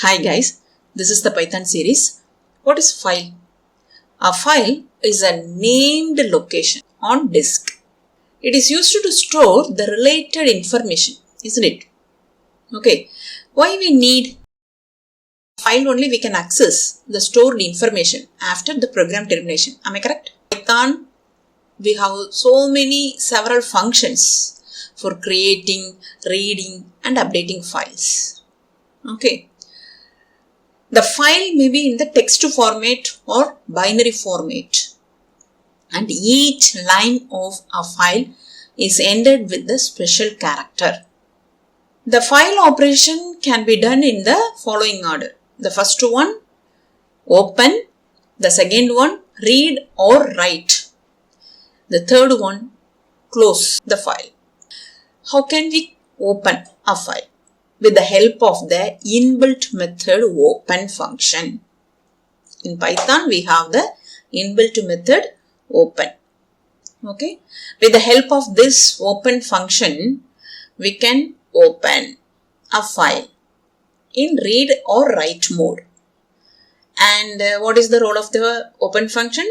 Hi guys, this is the Python series. What is file? A file is a named location on disk. It is used to store the related information, isn't it? Okay, why we need file? Only we can access the stored information after the program termination. Am I correct? Python, we have several functions for creating, reading and updating files. Okay. The file may be in the text format or binary format, and each line of a file is ended with the special character. The file operation can be done in the following order. The first one, open. The second one, read or write. The third one, close the file. How can we open a file? With the help of the inbuilt method open function. In Python, we have the inbuilt method open. Okay. With the help of this open function, we can open a file in read or write mode. And what is the role of the open function?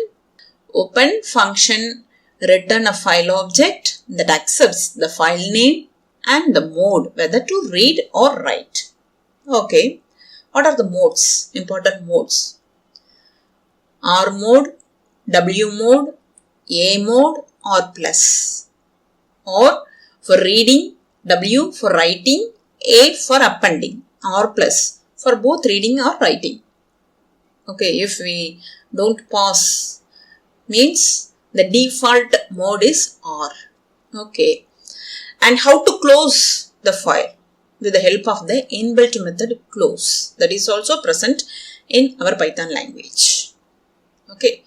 Open function return a file object that accepts the file name and the mode, whether to read or write. Okay, what are the modes, important modes? R mode, W mode, A mode or plus. Or for reading, W for writing, A for appending or plus for both reading or writing. Okay, if we don't pause, means the default mode is R. Okay. And how to close the file? With the help of the inbuilt method close. That is also present in our Python language. Okay.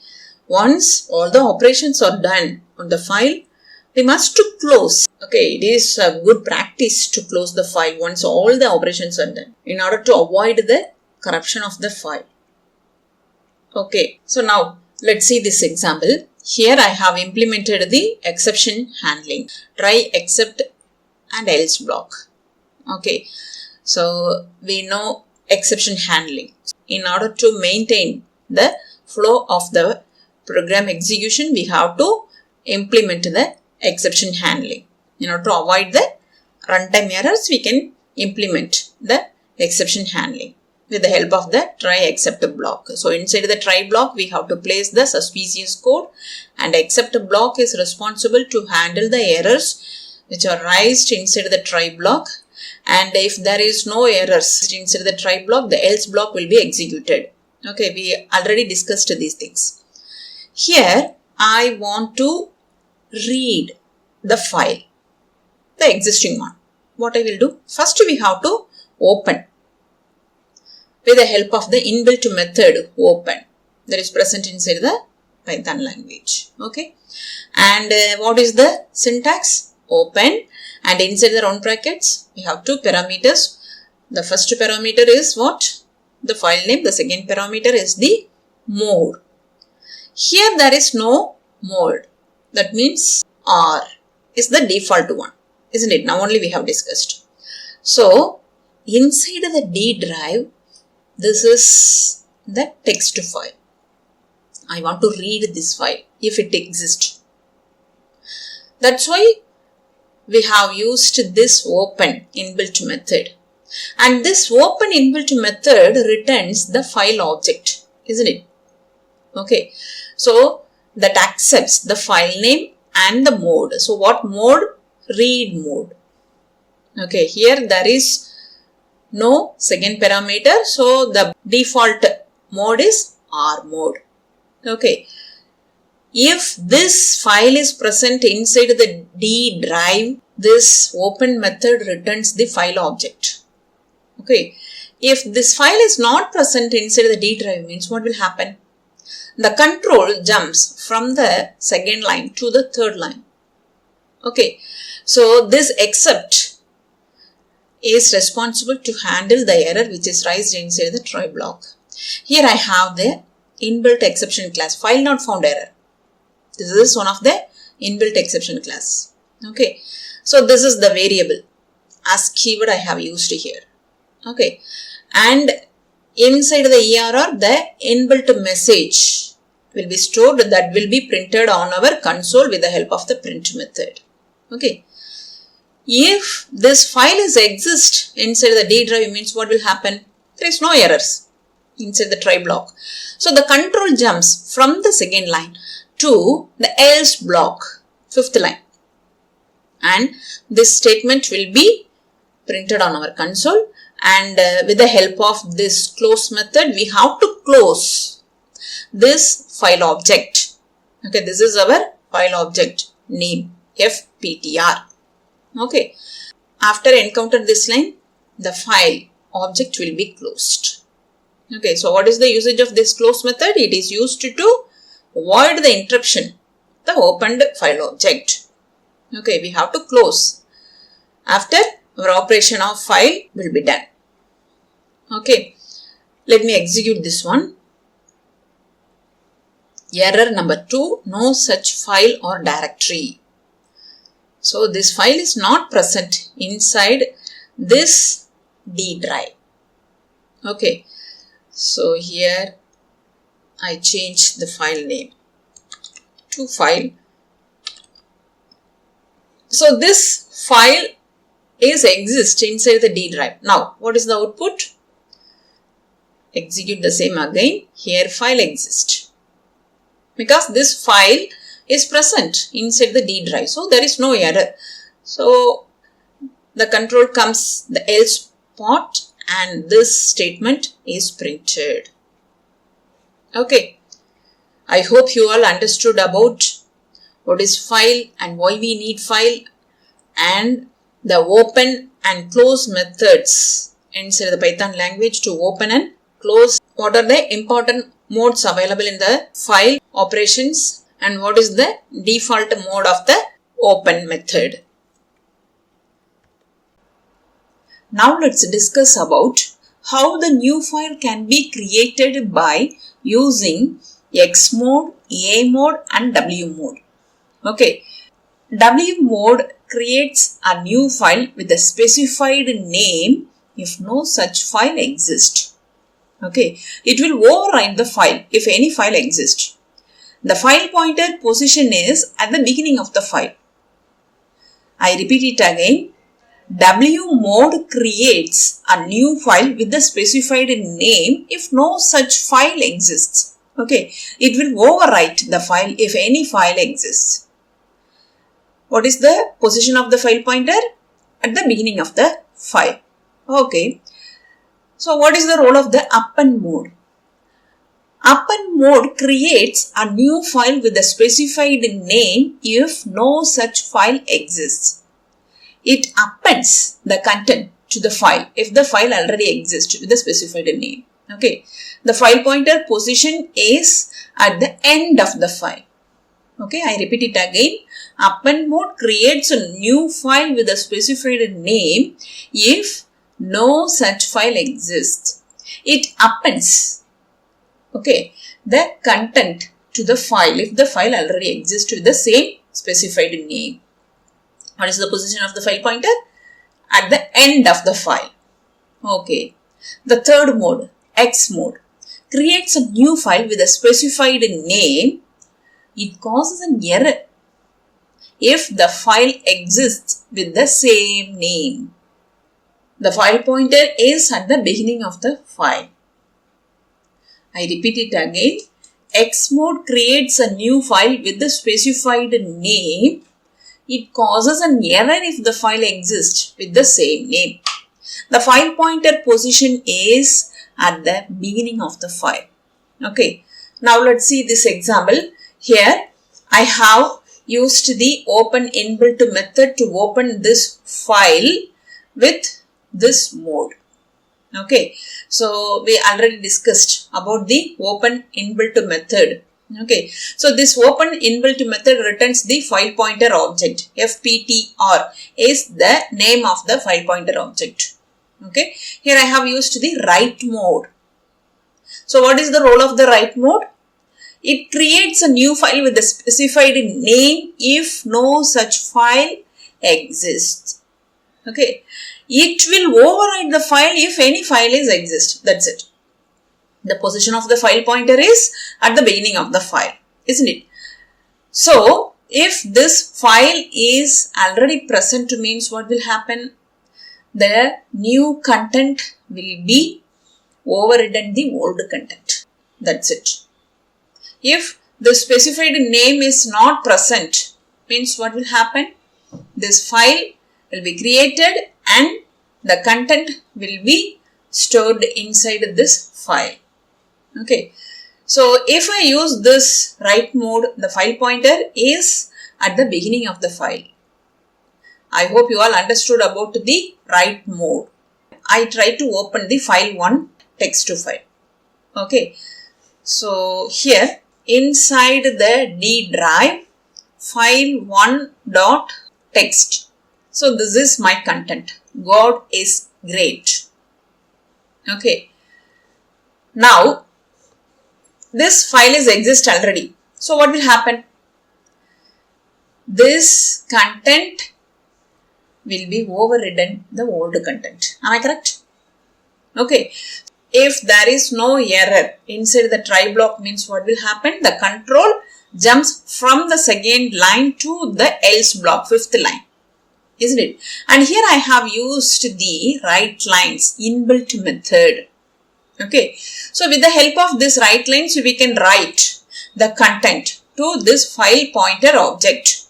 Once all the operations are done on the file, we must to close. Okay. It is a good practice to close the file once all the operations are done in order to avoid the corruption of the file. Okay. So now let's see this example. Here I have implemented the exception handling. Try, except and else block. Okay. So we know exception handling. In order to maintain the flow of the program execution, we have to implement the exception handling. In order to avoid the runtime errors, we can implement the exception handling with the help of the try except block. So inside the try block, we have to place the suspicious code, and except block is responsible to handle the errors which are raised inside the try block. And if there is no errors inside the try block, the else block will be executed. Okay, we already discussed these things. Here, I want to read the file, the existing one. What I will do? First, we have to open with the help of the inbuilt method open that is present inside the Python language. Okay. And what is the syntax? Open, and inside the round brackets we have two parameters. The first parameter is what? The file name. The second parameter is the mode. Here there is no mode. That means R is the default one, isn't it? Now only we have discussed. So inside the D drive, this is the text file. I want to read this file if it exists. That's why we have used this open inbuilt method. And this open inbuilt method returns the file object, isn't it? Okay. So that accepts the file name and the mode. So what mode? Read mode. Okay. Here there is no second parameter, so the default mode is R mode. Okay. If this file is present inside the D drive, this open method returns the file object. Okay. If this file is not present inside the D drive, means what will happen? The control jumps from the second line to the third line. Okay. So this except is responsible to handle the error which is raised inside the try block. Here I have the inbuilt exception class, file not found error. This is one of the inbuilt exception class. Okay. So this is the variable as keyword I have used here. Okay. And inside the ERR, the inbuilt message will be stored that will be printed on our console with the help of the print method. Okay. If this file is exist inside the D drive, means what will happen? There is no errors inside the try block. So the control jumps from the second line to the else block, fifth line. And this statement will be printed on our console, and with the help of this close method, we have to close this file object. Okay, this is our file object name, FPTR. Okay, after encounter this line, the file object will be closed. Okay, so what is the usage of this close method? It is used to avoid the interruption, the opened file object. Okay, we have to close. After our operation of file will be done. Okay, let me execute this one. Error number 2, no such file or directory. So this file is not present inside this D drive. Okay, so here I change the file name to file. So this file exists inside the D drive. Now what is the output? Execute the same again. Here file exists, because this file is present inside the D drive, so there is no error. So the control comes the else part and this statement is printed. Okay, I hope you all understood about what is file and why we need file, and the open and close methods inside the Python language to open and close. What are the important modes available in the file operations, and what is the default mode of the open method. Now let's discuss about how the new file can be created by using X mode, A mode and W mode. Okay, W mode creates a new file with a specified name if no such file exists. Okay, it will override the file if any file exists. The file pointer position is at the beginning of the file. I repeat it again. W mode creates a new file with the specified name if no such file exists. Okay, it will overwrite the file if any file exists. What is the position of the file pointer? At the beginning of the file. Okay. So what is the role of the append mode? Append mode creates a new file with a specified name if no such file exists. It appends the content to the file if the file already exists with a specified name. Okay. The file pointer position is at the end of the file. Okay, I repeat it again. Append mode creates a new file with a specified name if no such file exists. It appends, okay, the content to the file if the file already exists with the same specified name. What is the position of the file pointer? At the end of the file. Okay. The third mode, X mode, creates a new file with a specified name. It causes an error if the file exists with the same name. The file pointer is at the beginning of the file. I repeat it again. X mode creates a new file with the specified name. It causes an error if the file exists with the same name. The file pointer position is at the beginning of the file. Okay. Now let's see this example. Here I have used the open inbuilt method to open this file with this mode. Okay. So we already discussed about the open inbuilt method. Okay. So this open inbuilt method returns the file pointer object. FPTR is the name of the file pointer object. Okay. Here I have used the write mode. So what is the role of the write mode? It creates a new file with a specified name if no such file exists. Okay. It will override the file if any file is exists. That's it. The position of the file pointer is at the beginning of the file, isn't it? So, if this file is already present, means what will happen? The new content will be overridden the old content. That's it. If the specified name is not present, means what will happen? This file will be created and the content will be stored inside this file. Okay. So, if I use this write mode, the file pointer is at the beginning of the file. I hope you all understood about the write mode. I try to open the file 1 text to file. Okay. So, here inside the D drive, file 1.txt. So, this is my content. God is great. Okay. Now, this file is exist already. So, what will happen? This content will be overridden the old content. Am I correct? Okay. If there is no error inside the try block, means what will happen? The control jumps from the second line to the else block, fifth line. Isn't it? And here I have used the write lines inbuilt method. Okay. So, with the help of this write lines, we can write the content to this file pointer object.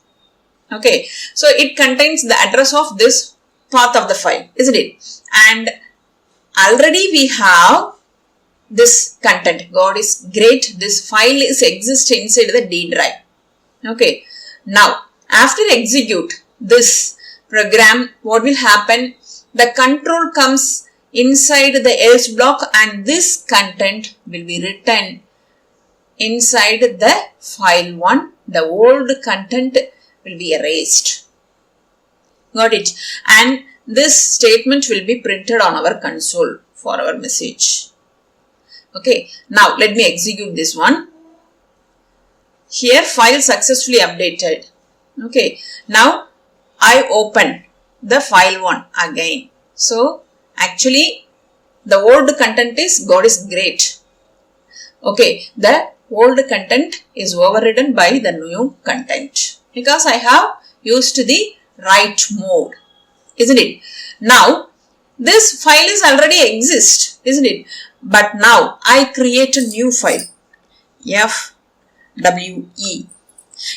Okay. So, it contains the address of this path of the file, isn't it? And already we have this content. God is great. This file is exist inside the D drive. Okay. Now, after execute this program, what will happen? The control comes inside the else block and this content will be written inside the file 1. The old content will be erased. Got it? And this statement will be printed on our console for our message. Okay. Now, let me execute this one. Here, file successfully updated. Okay. Now, I open the file 1 again. So, actually, the old content is God is great. Okay. The old content is overridden by the new content because I have used the write mode. Isn't it? Now, this file is already exist, isn't it? But now, I create a new file, FWE.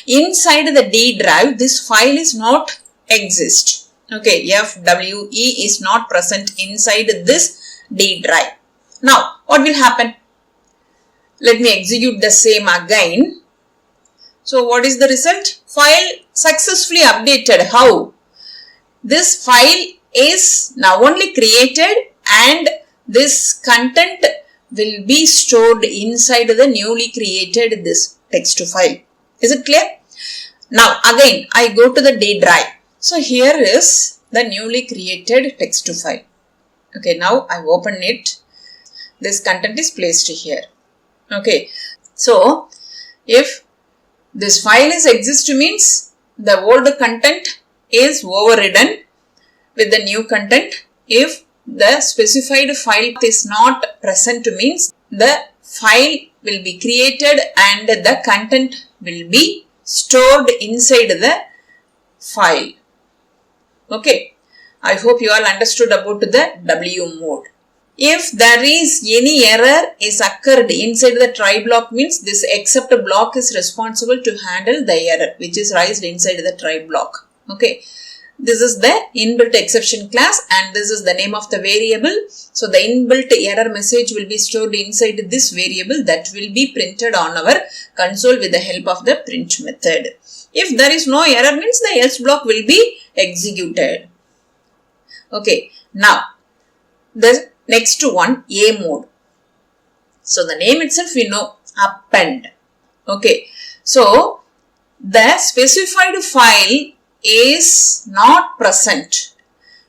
Inside the D drive, this file is not exist. Okay, FWE is not present inside this D drive. Now, what will happen? Let me execute the same again. So, what is the result? File successfully updated. How? This file is now only created and this content will be stored inside the newly created this text file. Is it clear? Now again I go to the D drive. So here is the newly created text file. Okay, now I open it. This content is placed here. Okay, so if this file is exist means the old content is overridden with the new content. If the specified file is not present means the file will be created and the content will be stored inside the file. Okay, I hope you all understood about the W mode. If there is any error is occurred inside the try block means this except block is responsible to handle the error which is raised inside the try block. Okay. This is the inbuilt exception class and this is the name of the variable. So, the inbuilt error message will be stored inside this variable that will be printed on our console with the help of the print method. If there is no error means the else block will be executed. Okay. Now, the next one A mode. So, the name itself we know append. Okay. So, the specified file is not present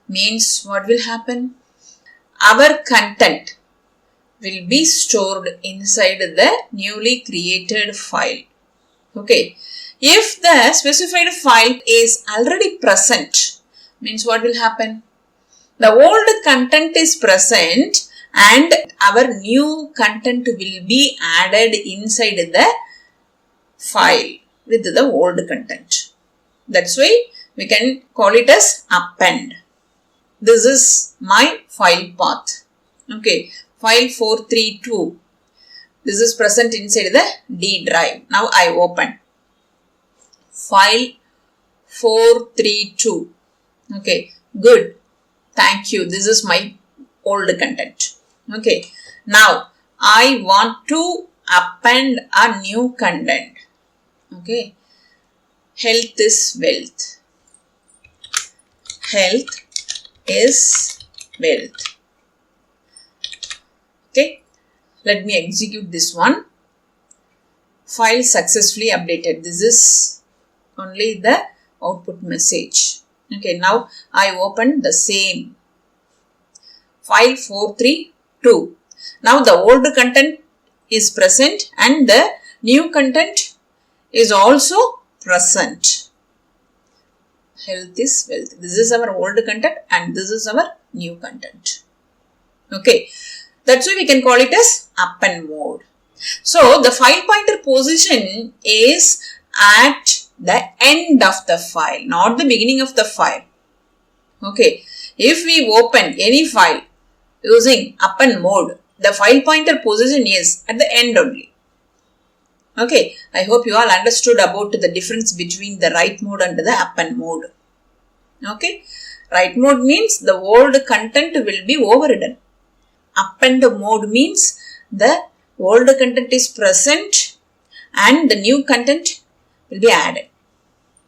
means what will happen? Our content will be stored inside the newly created file. Okay. If the specified file is already present means what will happen? The old content is present and our new content will be added inside the file with the old content. That's why we can call it as append. This is my file path. Okay, file 432. This is present inside the D drive. Now I open file 432. Okay, good. Thank you. This is my old content. Okay, now I want to append a new content. Okay, health is wealth. Health is wealth. Okay, let me execute this one. File successfully updated. This is only the output message. Okay, now I open the same file 432. Now the old content is present and the new content is also present. Health is wealth. This is our old content and this is our new content. Okay, that's why we can call it as append mode. So the file pointer position is at the end of the file, not the beginning of the file. Okay, if we open any file using append mode, the file pointer position is at the end only. Okay, I hope you all understood about the difference between the write mode and the append mode. Okay, write mode means the old content will be overridden. Append mode means the old content is present and the new content will be added.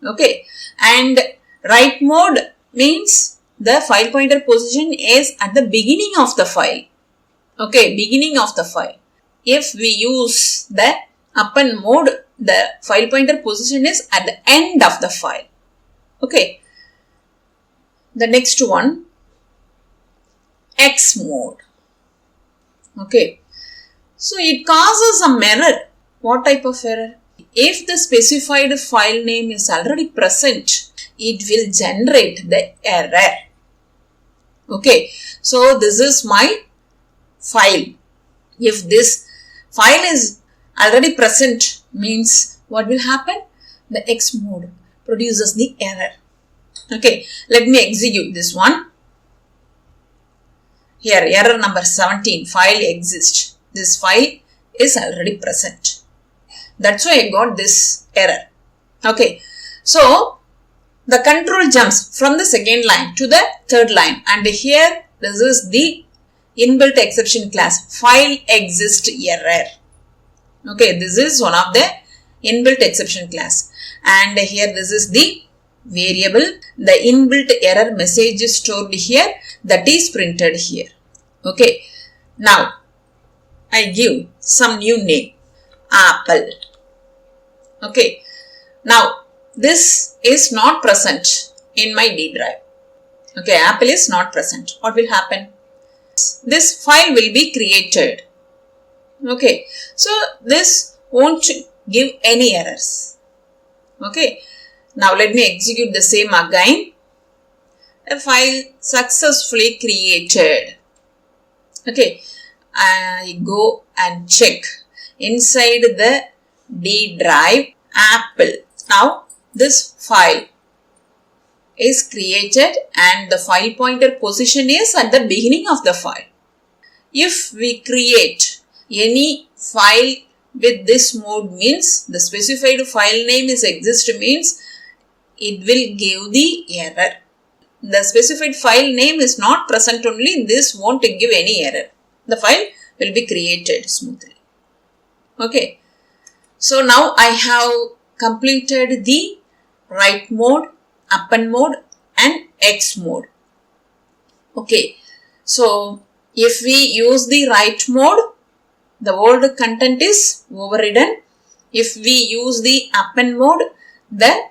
Okay, and write mode means the file pointer position is at the beginning of the file. Okay, beginning of the file. If we use the append mode, the file pointer position is at the end of the file. Okay, the next one, X mode. Okay, so it causes some error. What type of error? If the specified file name is already present, it will generate the error. Okay, so this is my file. If this file is already present, means what will happen? The X mode produces the error. Okay, let me execute this one. Here, error number 17, file exists. This file is already present. That's why I got this error. Okay, so the control jumps from the second line to the third line, and here this is the inbuilt exception class, file exists error. Okay, this is one of the inbuilt exception class, and here this is the variable. The inbuilt error message is stored here, that is printed here. Okay, now I give some new name, apple. Okay, now this is not present in my D drive. Okay, apple is not present. What will happen? This file will be created. Okay, so this won't give any errors. Okay, now let me execute the same again. A file successfully created. Okay, I go and check inside the D drive apple. Now this file is created and the file pointer position is at the beginning of the file. If we create any file with this mode, means the specified file name is exist, means it will give the error. The specified file name is not present only, this won't give any error. The file will be created smoothly. Okay, so now I have completed the write mode, append mode and X mode. Okay, so if we use the write mode, the old content is overridden. If we use the append mode, the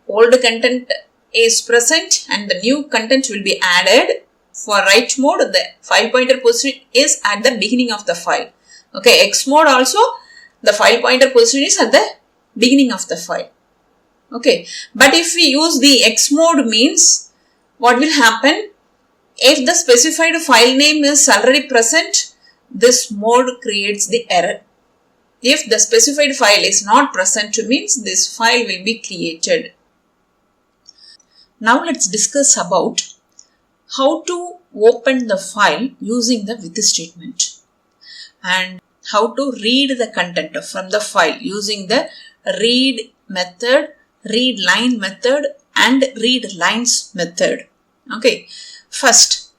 old content is present and the new content will be added. For write mode, the file pointer position is at the beginning of the file. Okay, X mode also, the file pointer position is at the beginning of the file. Okay, but if we use the X mode, means what will happen? If the specified file name is already present, this mode creates the error. If the specified file is not present, means this file will be created. Now let's discuss about how to open the file using the with statement and how to read the content from the file using the read method, read line method and read lines method. Okay, first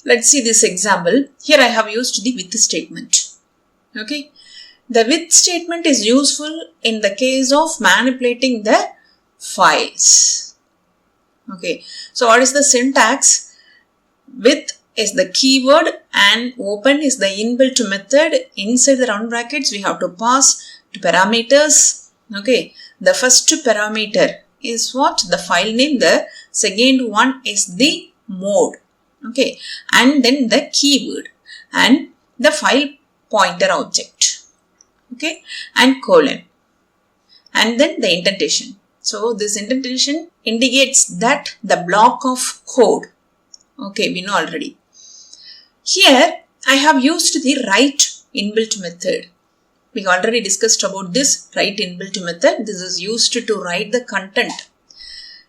let's see this example. Here I have used the with statement. Okay, the with statement is useful in the case of manipulating the files. Okay, so what is the syntax? With is the keyword and open is the inbuilt method. Inside the round brackets we have to pass two parameters. Okay, the first parameter is what? The file name. The second one is the mode. Okay, and then the keyword and the file pointer object. Okay, and colon and then the indentation. So this indentation indicates that the block of code. Okay, we know already. Here I have used the write inbuilt method. We already discussed about this write inbuilt method. This is used to write the content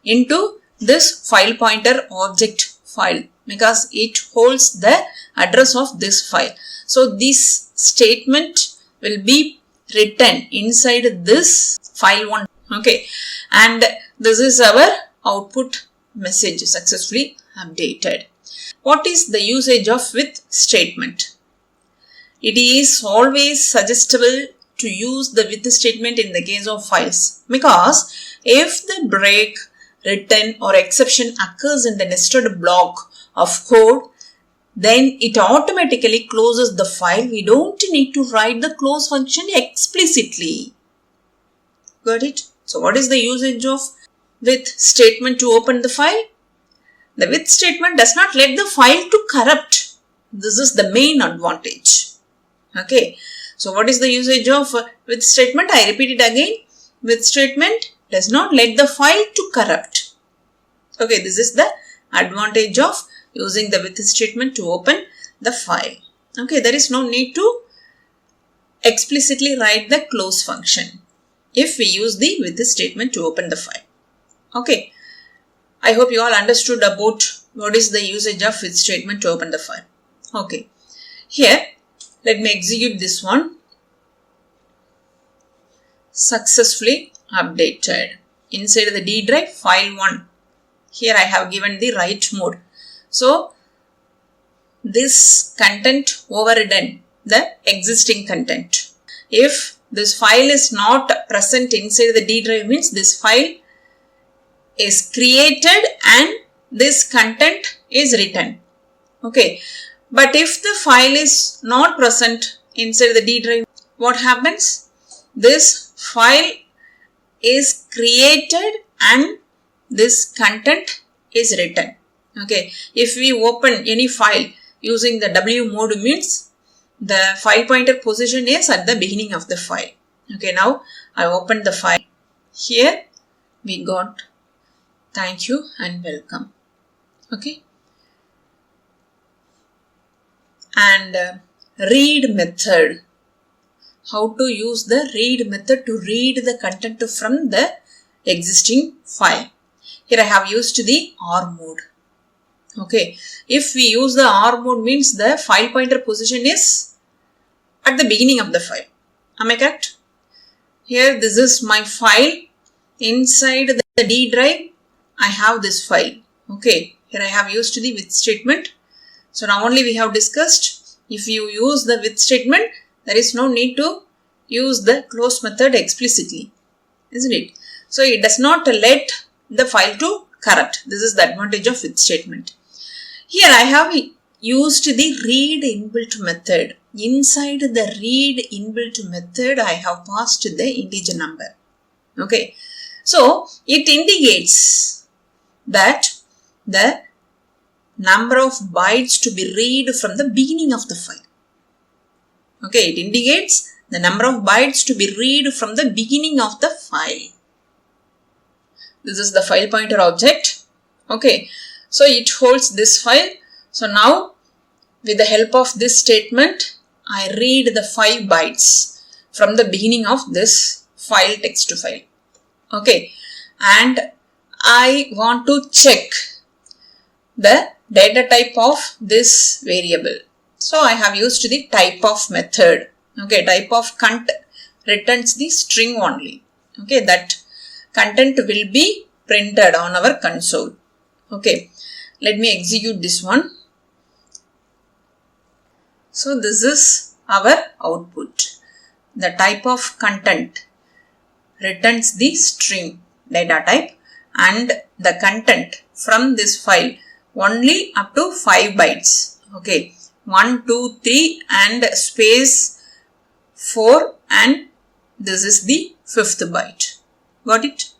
into this file pointer object file because it holds the address of this file. So this statement will be written inside this file 1. Okay, and this is our output message successfully updated. What is the usage of with statement? It is always suggestible to use the with statement in the case of files because if the break, return or exception occurs in the nested block of code, then it automatically closes the file. We don't need to write the close function explicitly. Got it? So what is the usage of with statement to open the file? The with statement does not let the file to corrupt. This is the main advantage. Okay. So what is the usage of with statement? I repeat it again. With statement does not let the file to corrupt. Okay. This is the advantage of using the with statement to open the file. Okay. There is no need to explicitly write the close function if we use the with statement to open the file. Okay. I hope you all understood about what is the usage of with statement to open the file. Okay. Here, let me execute this one. Successfully updated. Inside the D drive, file 1. Here I have given the write mode. So, this content overridden the existing content. If this file is not present inside the D drive, means this file is created and this content is written. Okay. But if the file is not present inside the D drive, what happens? This file is created and this content is written. Okay. If we open any file using the W mode, means the file pointer position is at the beginning of the file. Okay. Now I opened the file. Here we got thank you and welcome. Okay. And read method. How to use the read method to read the content from the existing file. Here I have used the R mode. Okay. If we use the R mode, means the file pointer position is at the beginning of the file. Am I correct? Here this is my file. Inside the D drive, I have this file. Okay. Here I have used the with statement. So now only we have discussed, if you use the with statement, there is no need to use the close method explicitly. Isn't it? So it does not let the file to corrupt. This is the advantage of with statement. Here I have used the read inbuilt method. Inside the read inbuilt method, I have passed the integer number. Okay. So it indicates that the number of bytes to be read from the beginning of the file. Okay, it indicates the number of bytes to be read from the beginning of the file. This is the file pointer object. Okay, so it holds this file. So now with the help of this statement, I read the 5 bytes from the beginning of this file, text to file. Okay, and I want to check the data type of this variable. So I have used the type of method. Okay, type of content returns the string only. Okay, that content will be printed on our console. Okay, let me execute this one. So this is our output. The type of content returns the string data type and the content from this file only up to 5 bytes. Okay, 1, 2, 3 and space 4, and this is the 5th byte. Got it?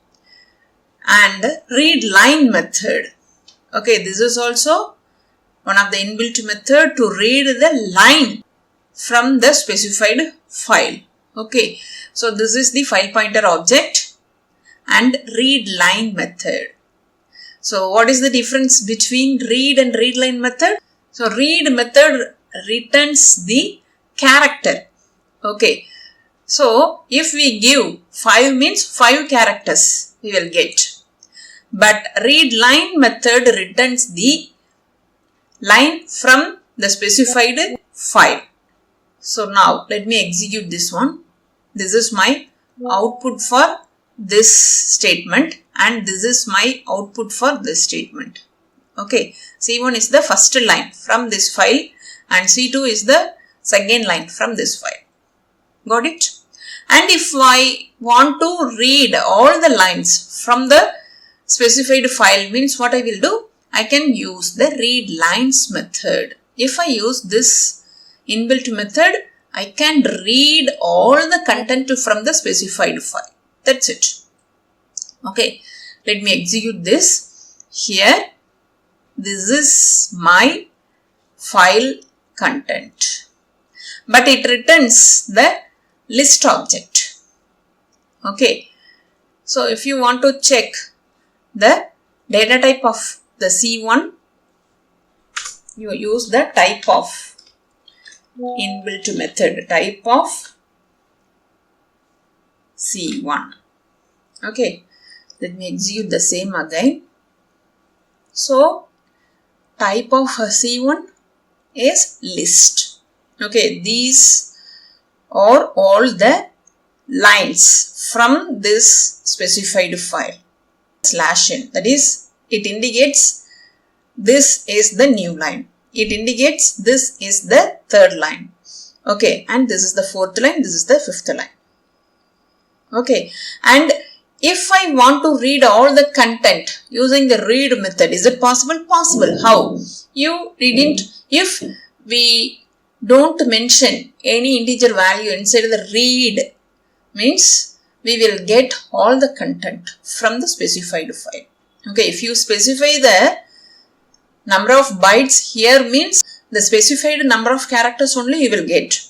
And read line method. Okay, this is also one of the inbuilt method to read the line from the specified file. Okay, so this is the file pointer object and read line method. So what is the difference between read and read line method? So read method returns the character. Okay, so if we give 5 means 5 characters we will get. But read line method returns the line from the specified file. So now let me execute this one. This is my output for this statement and this is my output for this statement. Okay, C1 is the first line from this file and C2 is the second line from this file. Got it? And if I want to read all the lines from the specified file, means what I will do? I can use the read lines method. If I use this inbuilt method, I can read all the content from the specified file. That's it. Okay, let me execute this. Here, this is my file content, but it returns the list object. Okay, so if you want to check the data type of the C1, you use the type of inbuilt method, type of C1. Okay, let me execute the same again. So type of C1 is list. Okay, these are all the lines from this specified file. /n, that is, it indicates this is the new line. It indicates this is the 3rd line. Okay, and this is the 4th line, this is the 5th line. Okay, and if I want to read all the content using the read method, is it possible? Possible. How? You didn't, if we don't mention any integer value inside the read, means we will get all the content from the specified file. Okay, if you specify the number of bytes here, means the specified number of characters only you will get.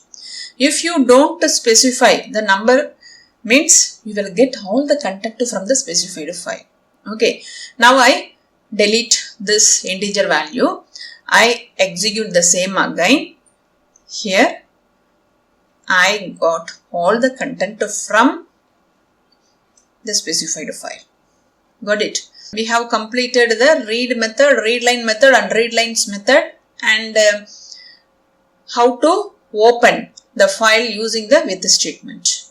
If you don't specify the number, means you will get all the content from the specified file. Okay, now I delete this integer value. I execute the same again. Here I got all the content from the specified file. Got it? We have completed the read method, read line method and read lines method, and how to open the file using the with statement.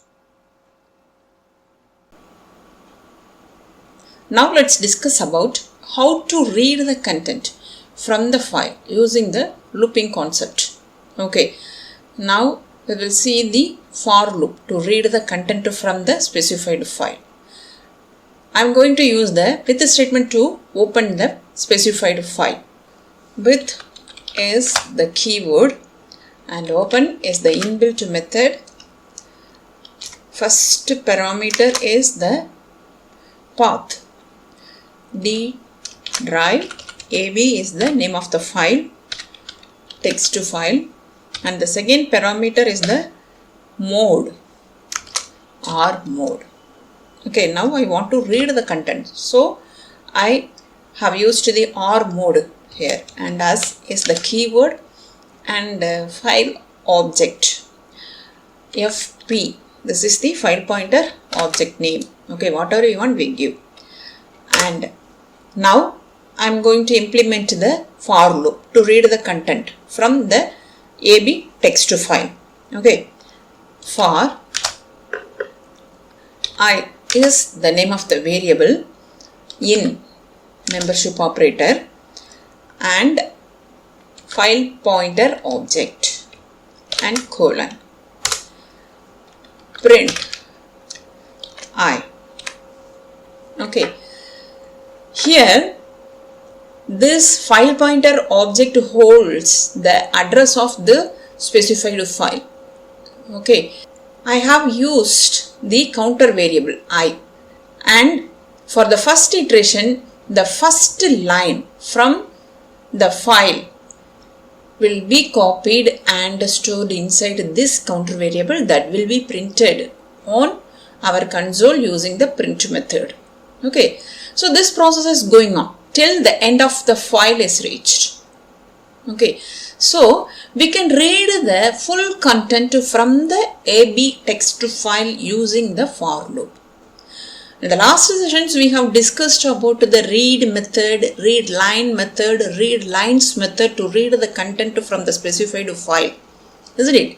Now let's discuss about how to read the content from the file using the looping concept. Okay, now we will see the for loop to read the content from the specified file. I am going to use the with statement to open the specified file. With is the keyword and open is the inbuilt method. First parameter is the path. D drive, AV is the name of the file, text to file, and the second parameter is the mode, R mode. Okay, now I want to read the content. So I have used the R mode here, and as is the keyword, and file object fp. This is the file pointer object name. Okay, whatever you want we give. And now I am going to implement the for loop to read the content from the AB text file. Okay, for I is the name of the variable in membership operator and file pointer object and colon, print I. Okay, here this file pointer object holds the address of the specified file. Okay, I have used the counter variable I, and for the first iteration the first line from the file will be copied and stored inside this counter variable that will be printed on our console using the print method. Okay, so this process is going on till the end of the file is reached. Okay, so we can read the full content from the AB text file using the for loop. In the last sessions we have discussed about the read method, read line method, read lines method to read the content from the specified file, isn't it?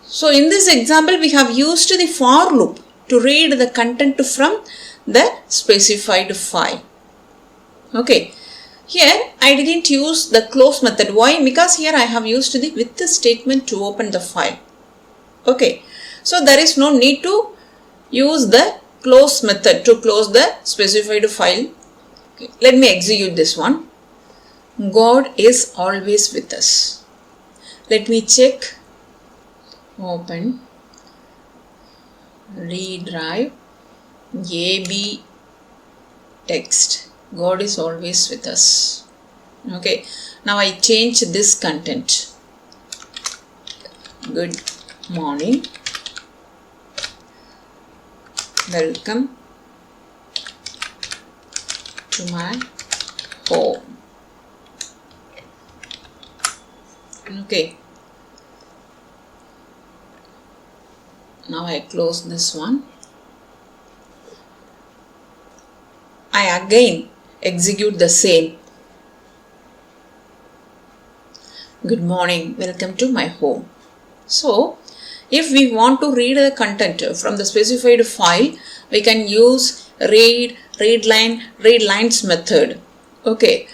So in this example we have used the for loop to read the content from the specified file. Okay, here I didn't use the close method. Why? Because here I have used the with statement to open the file. Okay, so there is no need to use the close method to close the specified file. Okay, let me execute this one. God is always with us. Let me check. Open read drive AB text. God is always with us. Okay, now I change this content. Good morning. Welcome to my home. Okay, now I close this one. I again execute the same. Good morning, welcome to my home. So if we want to read the content from the specified file, we can use read lines method. Okay,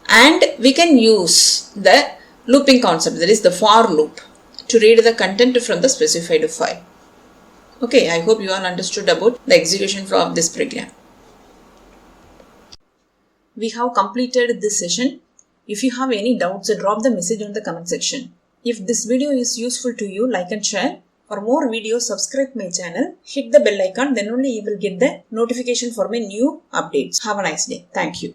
and we can use the looping concept, that is the for loop, to read the content from the specified file. Okay, I hope you all understood about the execution flow of this program. We have completed this session. If you have any doubts, drop the message on the comment section. If this video is useful to you, like and share. For more videos, subscribe my channel, hit the bell icon, then only you will get the notification for my new updates. Have a nice day. Thank you.